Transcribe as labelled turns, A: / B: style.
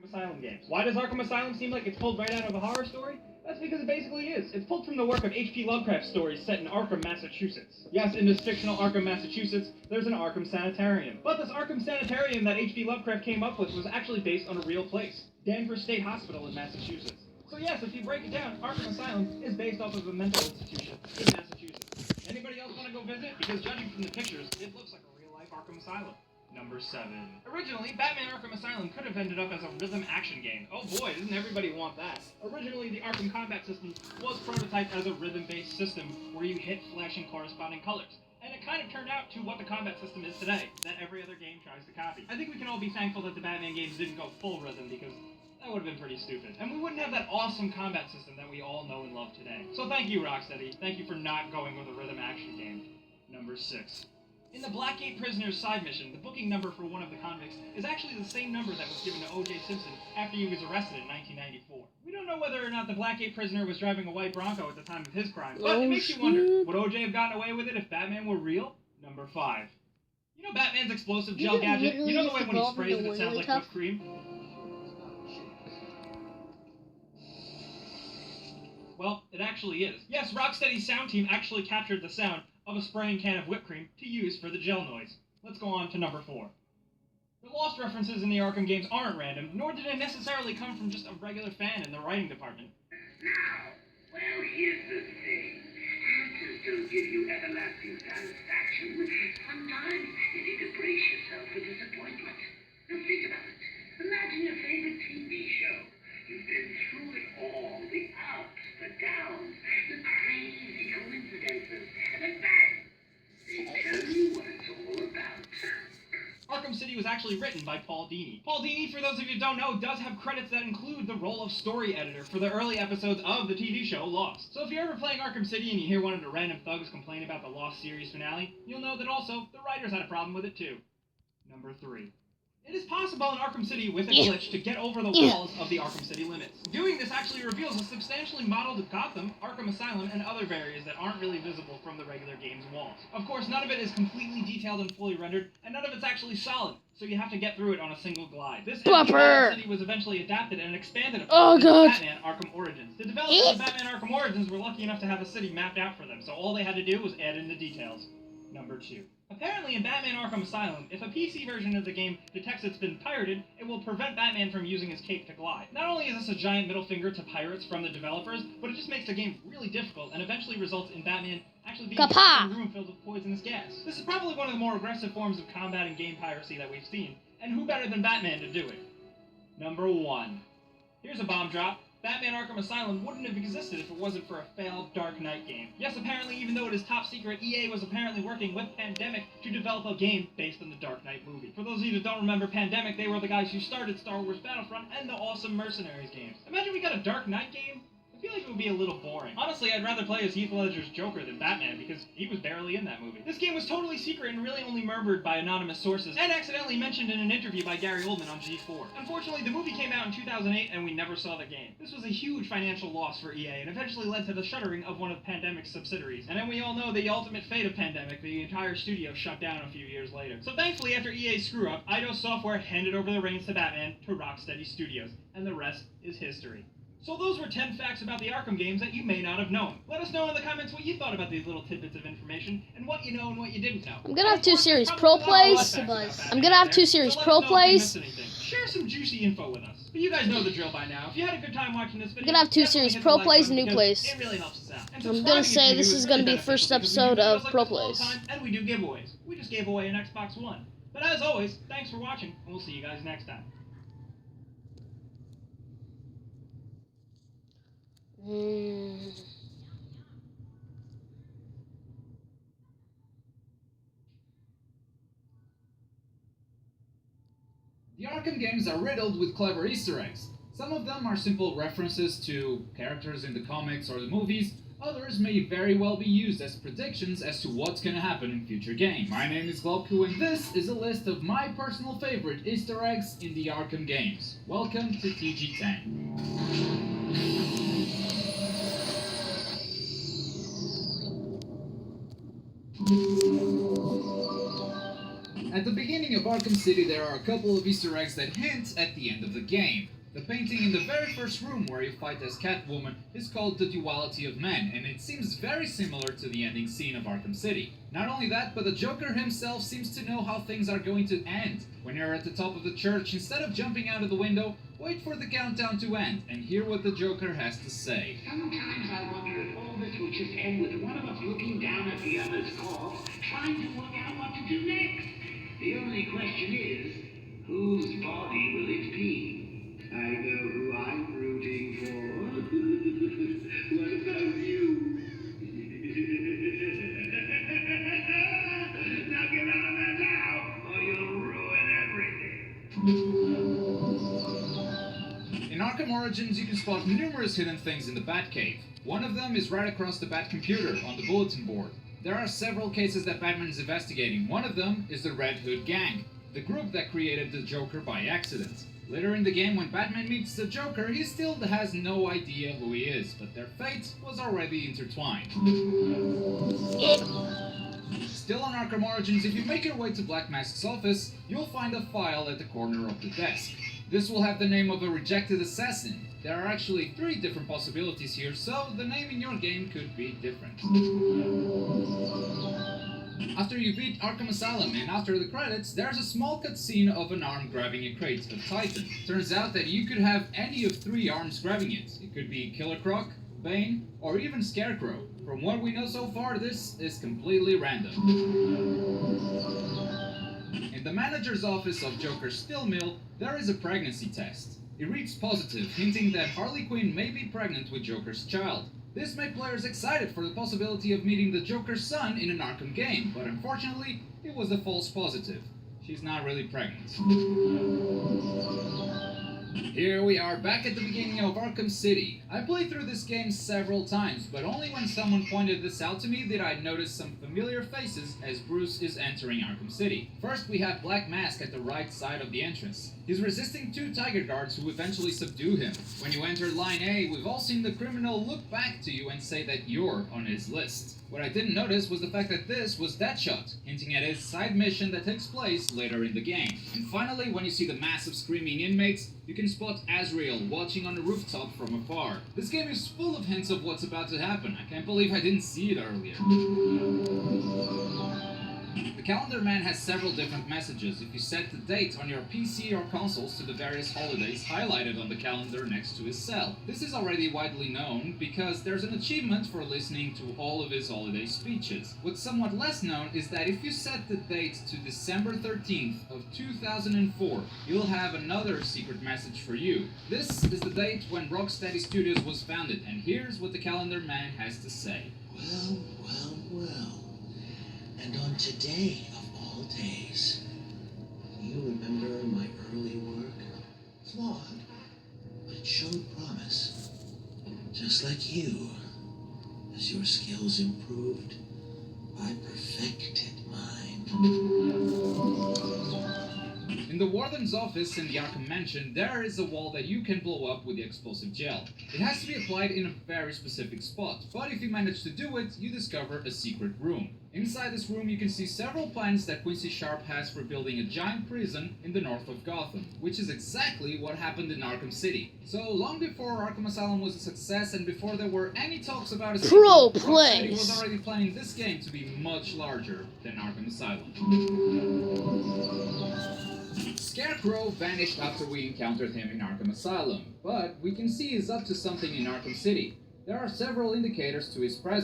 A: Asylum games. Why does Arkham Asylum seem like it's pulled right out of a horror story? That's because it basically is. It's pulled from the work of H.P. Lovecraft stories set in Arkham, Massachusetts. Yes, in this fictional Arkham, Massachusetts, there's an Arkham Sanitarium. But this Arkham Sanitarium that H.P. Lovecraft came up with was actually based on a real place, Danvers State Hospital in Massachusetts. So yes, if you break it down, Arkham Asylum is based off of a mental institution in Massachusetts. Anybody else want to go visit? Because judging from the pictures, it looks like a real-life Arkham Asylum. Number 7. Originally, Batman Arkham Asylum could have ended up as a rhythm action game. Oh boy, doesn't everybody want that? Originally, the Arkham combat system was prototyped as a rhythm-based system where you hit flashing corresponding colors. And it kind of turned out to what the combat system is today, that every other game tries to copy. I think we can all be thankful that the Batman games didn't go full rhythm because that would have been pretty stupid. And we wouldn't have that awesome combat system that we all know and love today. So thank you, Rocksteady. Thank you for not going with a rhythm action game. Number 6. In the Blackgate Prisoner's side mission, the booking number for one of the convicts is actually the same number that was given to O.J. Simpson after he was arrested in 1994. We don't know whether or not the Blackgate Prisoner was driving a white Bronco at the time of his crime, but it makes you wonder, would O.J. have gotten away with it if Batman were real? Number 5. You know Batman's explosive gel gadget? You know the way when he sprays it, it sounds like whipped cream? Well, it actually is. Yes, Rocksteady's sound team actually captured the sound of a spraying can of whipped cream to use for the gel noise. Let's go on to number 4. The Lost references in the Arkham games aren't random, nor did they necessarily come from just a regular fan in the writing department.
B: Now, well, here's the thing. Answers don't give you everlasting satisfaction. Sometimes you need to brace yourself for disappointment. Now think about it. Imagine your favorite TV show. You've been through it all, the ups, the downs, the crazy coincidences, and then bang! They tell you what it's all about.
A: Arkham City was actually written by Paul Dini. Paul Dini, for those of you who don't know, does have credits that include the role of story editor for the early episodes of the TV show Lost. So if you're ever playing Arkham City and you hear one of the random thugs complain about the Lost series finale, you'll know that also the writers had a problem with it too. Number 3. It is possible in Arkham City with a glitch to get over the walls of the Arkham City limits. Doing this actually reveals a substantially modeled Gotham, Arkham Asylum, and other areas that aren't really visible from the regular game's walls. Of course, none of it is completely detailed and fully rendered, and none of it's actually solid, so you have to get through it on a single glide. This city was eventually adapted and expanded upon Batman Arkham Origins. The developers of Batman Arkham Origins were lucky enough to have a city mapped out for them, so all they had to do was add in the details. Number 2. Apparently in Batman Arkham Asylum, if a PC version of the game detects it's been pirated, it will prevent Batman from using his cape to glide. Not only is this a giant middle finger to pirates from the developers, but it just makes the game really difficult and eventually results in Batman actually being trapped in a room filled with poisonous gas. This is probably one of the more aggressive forms of combat and game piracy that we've seen, and who better than Batman to do it? Number 1. Here's a bomb drop. Batman Arkham Asylum wouldn't have existed if it wasn't for a failed Dark Knight game. Yes, apparently, even though it is top secret, EA was apparently working with Pandemic to develop a game based on the Dark Knight movie. For those of you that don't remember Pandemic, they were the guys who started Star Wars Battlefront and the awesome Mercenaries games. Imagine we got a Dark Knight game? I feel like it would be a little boring. Honestly, I'd rather play as Heath Ledger's Joker than Batman because he was barely in that movie. This game was totally secret and really only murmured by anonymous sources and accidentally mentioned in an interview by Gary Oldman on G4. Unfortunately, the movie came out in 2008 and we never saw the game. This was a huge financial loss for EA and eventually led to the shuttering of one of Pandemic's subsidiaries. And then we all know the ultimate fate of Pandemic, the entire studio shut down a few years later. So thankfully, after EA's screw-up, Eidos Software handed over the reins to Batman to Rocksteady Studios, and the rest is history. So those were 10 facts about the Arkham games that you may not have known. Let us know in the comments what you thought about these little tidbits of information, and what you know and what you didn't know.
C: I'm gonna have 2 series pro plays. I'm gonna have 2 series pro plays.
A: Share some juicy info with us. But you guys know the drill by now. If you had a good time watching this video,
C: I'm gonna have 2 series pro plays and new plays.
A: It really helps us out.
C: I'm gonna say this is gonna be the first episode of pro plays.
A: And we do giveaways. We just gave away an Xbox One. But as always, thanks for watching, and we'll see you guys next time.
D: The Arkham games are riddled with clever Easter eggs. Some of them are simple references to characters in the comics or the movies, others may very well be used as predictions as to what's gonna happen in future games. My name is Globku, and this is a list of my personal favorite Easter eggs in the Arkham games. Welcome to TG10. At the beginning of Arkham City, there are a couple of Easter eggs that hint at the end of the game. The painting in the very first room where you fight as Catwoman is called The Duality of Men, and it seems very similar to the ending scene of Arkham City. Not only that, but the Joker himself seems to know how things are going to end. When you're at the top of the church, instead of jumping out of the window, wait for the countdown to end and hear what the Joker has to say.
B: Sometimes I wonder if all this will just end with one of us looking down at the other's corpse, trying to work out what to do next. The only question is, whose body will it be? I know who I'm rooting for. What about you? Now get out of there now, or you'll ruin everything.
D: In Arkham Origins, you can spot numerous hidden things in the Batcave. One of them is right across the Bat computer on the bulletin board. There are several cases that Batman is investigating. One of them is the Red Hood Gang, the group that created the Joker by accident. Later in the game, when Batman meets the Joker, he still has no idea who he is, but their fate was already intertwined. Still on Arkham Origins, if you make your way to Black Mask's office, you'll find a file at the corner of the desk. This will have the name of a rejected assassin. There are actually 3 different possibilities here, so the name in your game could be different. After you beat Arkham Asylum and after the credits, there's a small cutscene of an arm grabbing a crate of Titan. Turns out that you could have any of 3 arms grabbing it. It could be Killer Croc, Bane, or even Scarecrow. From what we know so far, this is completely random. In the manager's office of Joker's Steel Mill, there is a pregnancy test. It reads positive, hinting that Harley Quinn may be pregnant with Joker's child. This made players excited for the possibility of meeting the Joker's son in an Arkham game, but unfortunately, it was a false positive. She's not really pregnant. Here we are back at the beginning of Arkham City. I played through this game several times, but only when someone pointed this out to me did I notice some familiar faces as Bruce is entering Arkham City. First we have Black Mask at the right side of the entrance. He's resisting 2 Tiger Guards who eventually subdue him. When you enter Line A, we've all seen the criminal look back to you and say that you're on his list. What I didn't notice was the fact that this was Deadshot, hinting at his side mission that takes place later in the game. And finally, when you see the mass of screaming inmates, you can spot Azrael watching on the rooftop from afar. This game is full of hints of what's about to happen. I can't believe I didn't see it earlier. The Calendar Man has several different messages if you set the date on your PC or consoles to the various holidays highlighted on the calendar next to his cell. This is already widely known because there's an achievement for listening to all of his holiday speeches. What's somewhat less known is that if you set the date to December 13th of 2004, you'll have another secret message for you. This is the date when Rocksteady Studios was founded, and here's what the Calendar Man has to say.
E: Well, well, well. And on today of all days, you remember my early work? Flawed, but it showed promise. Just like you. As your skills improved, I perfected mine.
D: In the Warden's office in the Arkham Mansion, there is a wall that you can blow up with the explosive gel. It has to be applied in a very specific spot, but if you manage to do it, you discover a secret room. Inside this room you can see several plans that Quincy Sharp has for building a giant prison in the north of Gotham, which is exactly what happened in Arkham City. So long before Arkham Asylum was a success and before there were any talks about a sequel, Rocksteady was already planning this game to be much larger than Arkham Asylum. Scarecrow vanished after we encountered him in Arkham Asylum, but we can see he's up to something in Arkham City. There are several indicators to his presence.